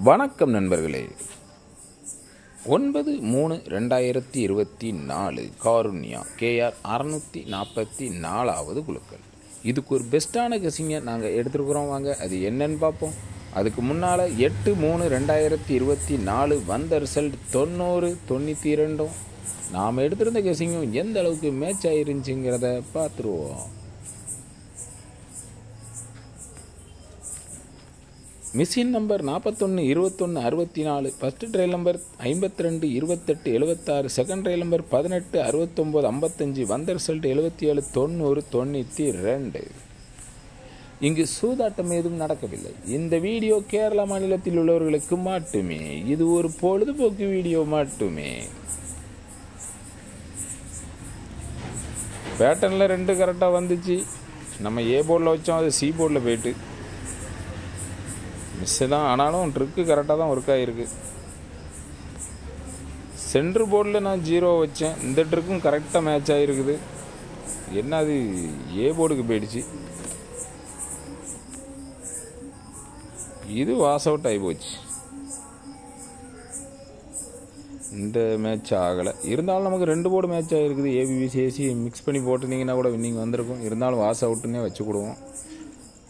வணக்கம் நண்பர்களே. 9/3/2024 காருண்யா KR 644வது குழுக்கள். இதுக்கு ஒரு பெஸ்ட்டான கெஸிங்கை நாங்கள் எடுத்துருக்குறோம். வாங்க அது என்னன்னு பார்ப்போம். அதுக்கு முன்னால் 8/3/2024 வந்த ரிசல்ட் 90, 92. நாம் எடுத்திருந்த கெஸிங்கும் எந்த அளவுக்கு மேட்ச் ஆயிருந்துச்சுங்கிறத பார்த்துருவோம். Machine number 41, 21, 64, first trial number 52, 28, 76, second trial number 18, 69, 55, வந்த ரிசல்ட் 77, 90, 92. இங்கு சூதாட்டம் ஏதும் நடக்கவில்லை. இந்த வீடியோ கேரளா மாநிலத்தில் உள்ளவர்களுக்கு மட்டுமே. இது ஒரு பொழுதுபோக்கு வீடியோ மட்டுமே. பேட்டர்னில் 2 கரெக்டாக வந்துச்சு. நம்ம ஏ போர்டில் வச்சோம், அது சி போர்டில் போயிட்டு மிஸ்ஸு தான். ஆனாலும் ட்ரிக்கு கரெக்டாக தான் ஒர்க் ஆகிருக்கு. சென்ட்ரு போர்டில் நான் 0 வச்சேன். இந்த ட்ரிக்கும் கரெக்டாக மேட்ச் ஆகிருக்குது. என்ன அது ஏ போர்டுக்கு போயிடுச்சு. இது வாஸ் அவுட் ஆகி போச்சு. இந்த மேட்ச் ஆகலை. இருந்தாலும் நமக்கு 2 போர்டு மேட்ச் ஆகிருக்குது. ஏபிபிசிஏசி மிக்ஸ் பண்ணி போட்டுனீங்கன்னா கூட வின்னிங் வந்திருக்கும். இருந்தாலும் வாஸ் அவுட்டுன்னே வச்சுக்கிடுவோம்.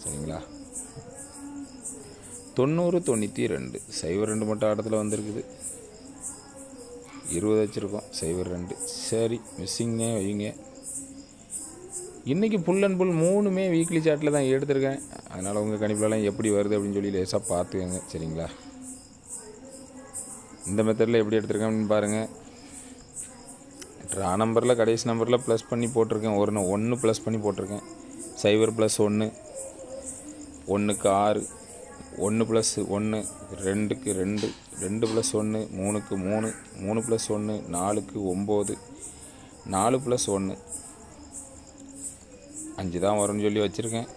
சரிங்களா? 90, 92, 02 மட்டும் ஆட்டத்தில் வந்திருக்குது. 20 வச்சுருக்கோம், 02. சரி, மிஸ்ஸிங்னே வைங்க. இன்றைக்கி ஃபுல் அண்ட் ஃபுல் 3மே வீக்லி சார்ட்டில் தான் எடுத்திருக்கேன். அதனால் உங்கள் கணிப்புலலாம் எப்படி வருது அப்படின்னு சொல்லி லேசாக பார்த்துக்கங்க. சரிங்களா? இந்த மெத்தடில் எப்படி எடுத்திருக்கேன் அப்படின்னு பாருங்கள். ட்ரா நம்பரில் கடைசி நம்பரில் ப்ளஸ் பண்ணி போட்டிருக்கேன். 1 ப்ளஸ் பண்ணி போட்டிருக்கேன். 0 + 1, 1க்கு 6, 1 + 1, 2க்கு 2, 2 + 1, 3க்கு 3, 3 + 1, 4க்கு 9, 4 + 1, 5 தான் வரும்னு சொல்லி வச்சுருக்கேன்.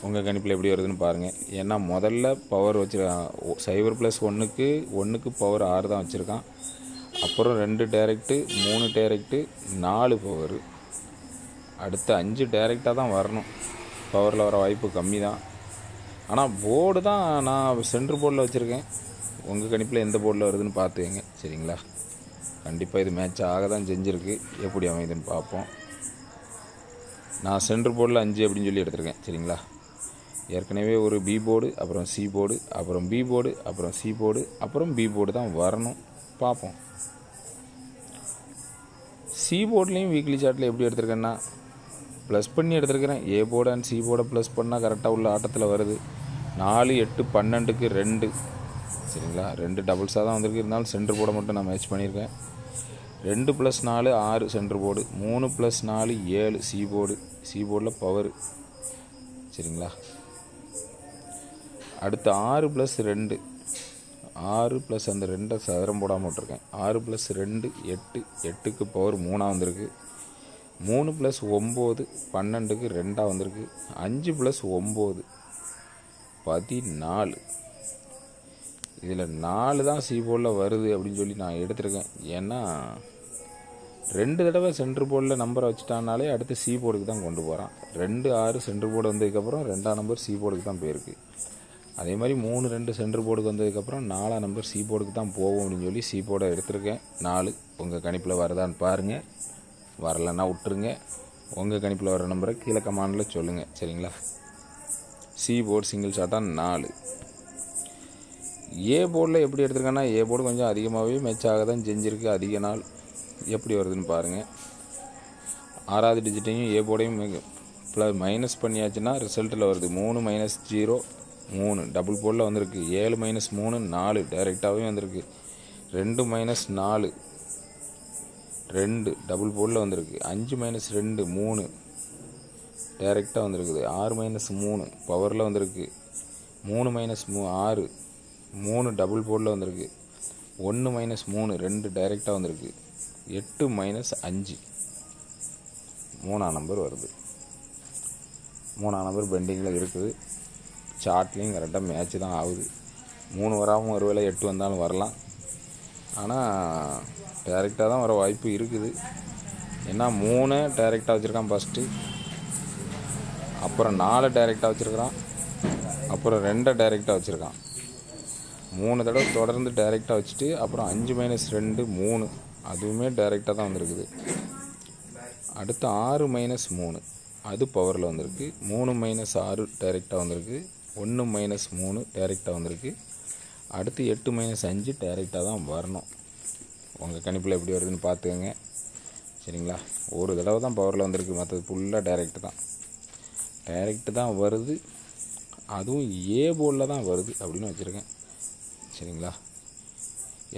உங்கள் கணிப்பில் எப்படி வருதுன்னு பாருங்கள். ஏன்னா முதல்ல பவர் வச்சுருக்கான். 0 + 1க்கு பவர் 6 தான் வச்சுருக்கான். அப்புறம் 2 டேரெக்டு, 3 டேரெக்டு, 4 பவர். அடுத்து 5 டேரெக்டாக தான் வரணும். பவரில் வர வாய்ப்பு கம்மி தான். ஆனால் போர்டு தான் நான் சென்ட்ரு போர்டில் வச்சுருக்கேன். உங்கள் கணிப்பில் எந்த போர்டில் வருதுன்னு பார்த்துக்கங்க. சரிங்களா? கண்டிப்பாக இது மேட்ச் ஆக தான் செஞ்சுருக்கு. எப்படி அமைதுன்னு பார்ப்போம். நான் சென்ட்ரு போர்டில் 5 அப்படின்னு சொல்லி எடுத்திருக்கேன். சரிங்களா? ஏற்கனவே ஒரு பி போர்டு, அப்புறம் சி போர்டு, அப்புறம் பி போர்டு, அப்புறம் சி போர்டு, அப்புறம் பி போர்டு தான் வரணும். பார்ப்போம். சி போர்ட்லேயும் வீக்லி சார்ட்டில் எப்படி எடுத்திருக்கேன்னா ப்ளஸ் பண்ணி எடுத்துருக்கிறேன். ஏ போர்டு அண்ட் சி போர்டை ப்ளஸ் பண்ணால் கரெக்டாக உள்ள ஆட்டத்தில் வருது. 4, 8, 12க்கு 2. சரிங்களா? 2 டபுள்ஸாக தான் வந்திருக்கு. இருந்தாலும் சென்ட்ரு போர்டை மட்டும் நான் மேட்ச் பண்ணியிருக்கேன். 2 + 4, 6 centre board. 3 + 4, 7 C board. C போர்டில் பவர். சரிங்களா? அடுத்து 6 + 2, 6 + அந்த 2 சதுரம் போடாமல் விட்டுருக்கேன். 6 + 2, 8, 8க்கு பவர் 3 வந்திருக்கு. 3 + 9, 12க்கு 2 வந்திருக்கு. 5 + 9, 14. இதில் 4 தான் சி போர்டில் வருது அப்படின்னு சொல்லி நான் எடுத்திருக்கேன். ஏன்னா 2 தடவை சென்ட்ரு போர்டில் நம்பரை வச்சுட்டானாலே அடுத்து சி போர்டுக்கு தான் கொண்டு போகிறான். 2, 6 சென்ட்ரு போர்டு வந்ததுக்கப்புறம் 2ஆம் நம்பர் சி போர்டுக்கு தான் போயிருக்கு. அதே மாதிரி 3, 2 சென்ட்ரு போர்டுக்கு வந்ததுக்கப்புறம் 4ஆம் நம்பர் சி போர்டுக்கு தான் போகும் அப்படின்னு சொல்லி சி போர்டை எடுத்திருக்கேன். 4 உங்கள் கணிப்பில் வருதான்னு பாருங்கள். வரலைன்னா விட்டுருங்க. உங்கள் கணிப்பில் வர நம்பரை கீழே கமாண்டில் சொல்லுங்கள். சரிங்களா? சி போர்டு சிங்கிள் ஷாட்டாக 4. ஏ போர்டில் எப்படி எடுத்திருக்கேன்னா ஏ போர்டு கொஞ்சம் அதிகமாகவே மேட்ச் ஆக தான் செஞ்சுருக்கு. அதிக நாள் எப்படி வருதுன்னு பாருங்கள். 6வது டிஜிட்டையும் ஏ போர்டையும் மைனஸ் பண்ணியாச்சுன்னா ரிசல்ட்டில் வருது. 3 - 0, 3 டபுள் போர்டில் வந்திருக்கு. 7 - 3, 4 டைரெக்டாகவே வந்திருக்கு. 2 - 4, 2 டபுள் போர்டில் வந்திருக்கு. 5 - 2, 3 டைரெக்டாக வந்திருக்குது. 6 - 3 பவரில் வந்திருக்கு. 3 - 6, 3 டபுள் போர்டில் வந்திருக்கு. 1 - 3, 2 டைரெக்டாக வந்திருக்கு. 8 - 5 3ஆம் நம்பர் வருது. 3ஆம் நம்பர் பெண்டிங்கில் இருக்குது. சார்ட்லேயும் கரெக்டாக மேட்ச்சு தான் ஆகுது. 3 வராமல் ஒருவேளை 8 வந்தாலும் வரலாம். ஆனால் டைரெக்டாக தான் வர வாய்ப்பு இருக்குது. ஏன்னா 3 டைரெக்டாக வச்சுருக்கான் ஃபஸ்ட்டு. அப்புறம் 4 டைரெக்டாக வச்சுருக்கிறான். அப்புறம் 2 டைரெக்டாக வச்சுருக்கான். 3 தடவை தொடர்ந்து டைரெக்டாக வச்சுட்டு அப்புறம் 5 - 2 3 அதுவுமே டைரெக்டாக தான் வந்திருக்குது. அடுத்து 6 - 3 அது பவரில் வந்திருக்கு. 3 - 6 டைரெக்டாக வந்திருக்கு. 1 - 3 டைரெக்டாக வந்திருக்கு. அடுத்து 8 - 5 டைரெக்டாக தான் வரணும். உங்கள் கணிப்பில் எப்படி வருதுன்னு பார்த்துக்கங்க. சரிங்களா? ஒரு தடவை தான் பவரில் வந்திருக்கு, மற்றது ஃபுல்லாக டைரெக்டு தான் வருது. அதுவும் ஏ போர்டில் தான் வருது அப்படின்னு வச்சுருக்கேன். சரிங்களா?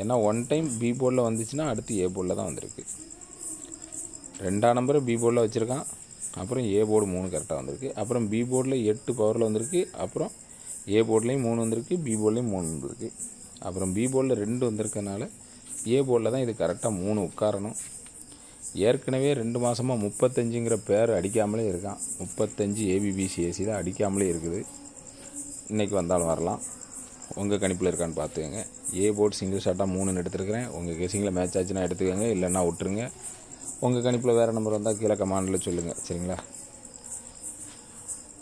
ஏன்னா 1 டைம் பி போர்டில் வந்துச்சுன்னா அடுத்து ஏ போர்டில் தான் வந்திருக்கு. 2ஆம் நம்பரை பி போர்டில் வச்சுருக்கான். அப்புறம் ஏ போர்டு 3 கரெக்டாக வந்திருக்கு. அப்புறம் பி போர்டில் 8 பவரில் வந்திருக்கு. அப்புறம் ஏ போர்ட்லேயும் 3 வந்திருக்கு, பி போர்ட்லேயும் 3 வந்திருக்கு. அப்புறம் பி போர்டில் 2 வந்திருக்கனால ஏ போர்டில் தான் இது கரெக்டாக 3 உட்காரணும். ஏற்கனவே 2 மாதமாக 35ங்கிற பேர் அடிக்காமலே இருக்கான். 35 ஏபிபிசிஎஸ்சி தான் அடிக்காமலே இருக்குது. இன்றைக்கி வந்தாலும் வரலாம். உங்கள் கணிப்பில் இருக்கான்னு பார்த்துக்கங்க. ஏ போர்டு சிங்கிள் ஷாட்டாக 3 எடுத்துருக்கிறேன். உங்கள் கெஸிங்கில் மேட்ச் ஆச்சுன்னா எடுத்துக்கோங்க, இல்லைன்னா விட்டுருங்க. உங்கள் கணிப்பில் வேறு நம்பர் வந்தால் கீழே கமாண்டில் சொல்லுங்கள். சரிங்களா?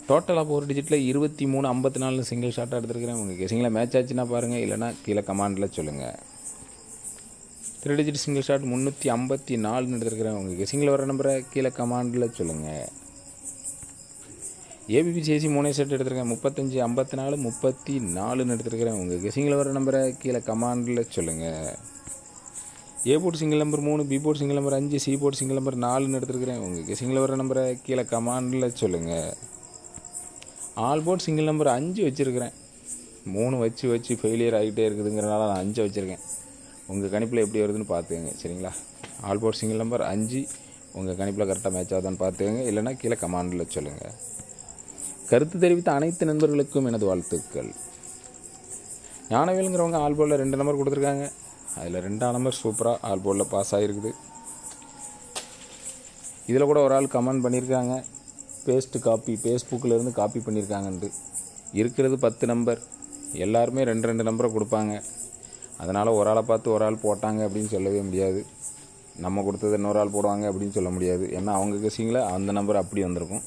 டோட்டலாக 4 டிஜிட்டில் 23 54 சிங்கிள் ஷாட்டாக எடுத்துருக்கிறேன். உங்கள் கெஸிங்கில் மேட்ச் ஆச்சுன்னா பாருங்கள், இல்லைனா கீழே கமாண்டில் சொல்லுங்கள். 3 டிஜிட் சிங்கிள் ஷாட் 354 எடுத்துருக்கிறேன். உங்கள் கெஸிங்கில் வர நம்பரை கீழே கமாண்டில் சொல்லுங்கள். ஏபிபிசிஎஸ்சி 3 செட் எடுத்துருக்கேன். 35 54 34 எடுத்துருக்கிறேன். உங்கள் கெஸிங்கில் வர நம்பரை கீழே கமாண்டில் சொல்லுங்கள். A board single number 3, B board single number 5, C board single number 4 எடுத்துருக்கிறேன். உங்கள் கெஸிங்கில் வர நம்பரை கீழே கமாண்டில் சொல்லுங்கள். ஆல் போர்டு சிங்கிள் நம்பர் 5 வச்சுருக்கிறேன். 3 வச்சு ஃபெயிலியர் ஆகிட்டே இருக்குதுங்கிறனால நான் 5 வச்சுருக்கேன். உங்கள் கணிப்பில் எப்படி வருதுன்னு பார்த்துக்கங்க. சரிங்களா? ஆல் போர்டு சிங்கிள் நம்பர் 5 உங்கள் கணிப்பில் கரெக்டாக மேட்ச் ஆகுதான்னு பார்த்துக்கங்க, இல்லைனா கீழே கமாண்டில் சொல்லுங்கள். கருத்து தெரிவித்த அனைத்து நண்பர்களுக்கும் எனது வாழ்த்துக்கள். ஞானவேலுங்கிறவங்க ஆல் போர்டில் 2 நம்பர் கொடுத்துருக்காங்க. அதில் 2ஆம் நம்பர் சூப்பராக ஆல் போர்டில் பாஸ் ஆகிருக்குது. இதில் கூட ஒரு ஆள் கமெண்ட் பண்ணியிருக்காங்க, காப்பி ஃபேஸ்புக்கிலேருந்து காப்பி பண்ணியிருக்காங்கன்ட்டு. இருக்கிறது 10 நம்பர், எல்லாருமே 2 நம்பரை கொடுப்பாங்க. அதனால் ஒரு ஆளை பார்த்து ஒரு ஆள் போட்டாங்க அப்படின்னு சொல்லவே முடியாது. நம்ம கொடுத்தது இன்னொரு ஆள் போடுவாங்க அப்படின்னு சொல்ல முடியாது. ஏன்னா அவங்க கெஸிங்கில் அந்த நம்பர் அப்படி வந்திருக்கும்,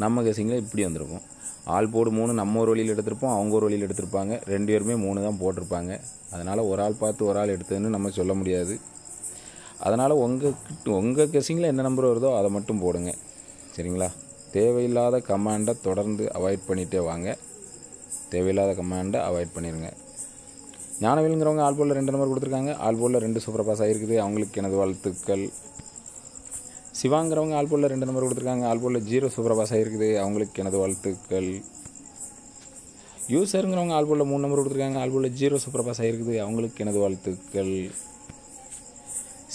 நம்ம கெஸிங்கில் இப்படி வந்திருக்கும். ஆள் போடு 3 நம்ம ஒரு வழியில் எடுத்திருப்போம், அவங்க ஒரு வழியில் எடுத்திருப்பாங்க. 2 பேருமே 3 தான் போட்டிருப்பாங்க. அதனால் ஒரு ஆள் பார்த்து ஒரு ஆள் எடுத்ததுன்னு நம்ம சொல்ல முடியாது. அதனால் உங்கள் கெஸிங்கில் என்ன நம்பர் வருதோ அதை மட்டும் போடுங்க. சரிங்களா? தேவையில்லாத கமாண்டை தொடர்ந்து அவாய்ட் பண்ணிகிட்டே வாங்க. தேவையில்லாத கமாண்டை அவாய்ட் பண்ணிடுங்க. ஞானவேலுங்கிறவங்க ஆல் போர்டில் 2 நம்பர் கொடுத்துருக்காங்க. ஆல் போர்டில் 2 சூப்பர் பாஸ் ஆகிருக்குது. அவங்களுக்கு எனது வாழ்த்துக்கள். சிவாங்கிறவங்க ஆல் போர்டில் 2 நம்பர் கொடுத்துருக்காங்க. ஆல் போர்டில் 0 சூப்பர் பாஸ் ஆகிருக்குது. அவங்களுக்கு எனது வாழ்த்துக்கள். யூசருங்கிறவங்க ஆல் போர்டில் 3 நம்பர் கொடுத்துருக்காங்க. ஆல் போர்டில் 0 சூப்பர் பாஸ் ஆகிருக்குது. அவங்களுக்கு எனது வாழ்த்துக்கள்.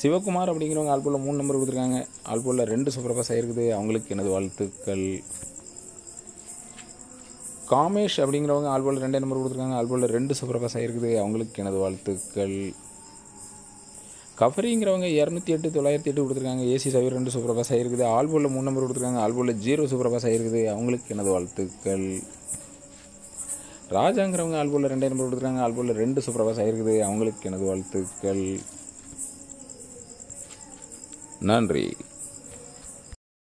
சிவகுமார் அப்படிங்கிறவங்க ஆல் போர்டில் 3 நம்பர் கொடுத்துருக்காங்க. ஆல் போர்டில் 2 சூப்பர் பாஸ் ஆகிருக்குது. அவங்களுக்கு எனது வாழ்த்துக்கள். காமேஷ் அப்படிங்கிறவங்க ஆல் போர்டில் 2 நம்பர் கொடுத்துருக்காங்க. ஆல் போர்டில் 2 சூப்பர் பாஸ் ஆகிருக்குது. அவங்களுக்கு எனது வாழ்த்துக்கள். கஃபரிங்கிறவங்க 208 908 கொடுத்துருக்காங்க. ஏசி சைவர் 2 சூப்பர் பாஸ் ஆகிருக்குது. ஆல் போர்டில் 3 நம்பர் கொடுத்துருக்காங்க. ஆல் போர்டில் 0 சூப்பர் பாஸ் ஆகிருக்குது. அவங்களுக்கு எனது வாழ்த்துக்கள். ராஜாங்கிறவங்க ஆல் போர்டில் 2 நம்பர் கொடுத்துருக்காங்க. ஆல் போர்டில் 2 சூப்பர் பாஸ் ஆகிருக்குது. அவங்களுக்கு எனது வாழ்த்துக்கள். நன்றி.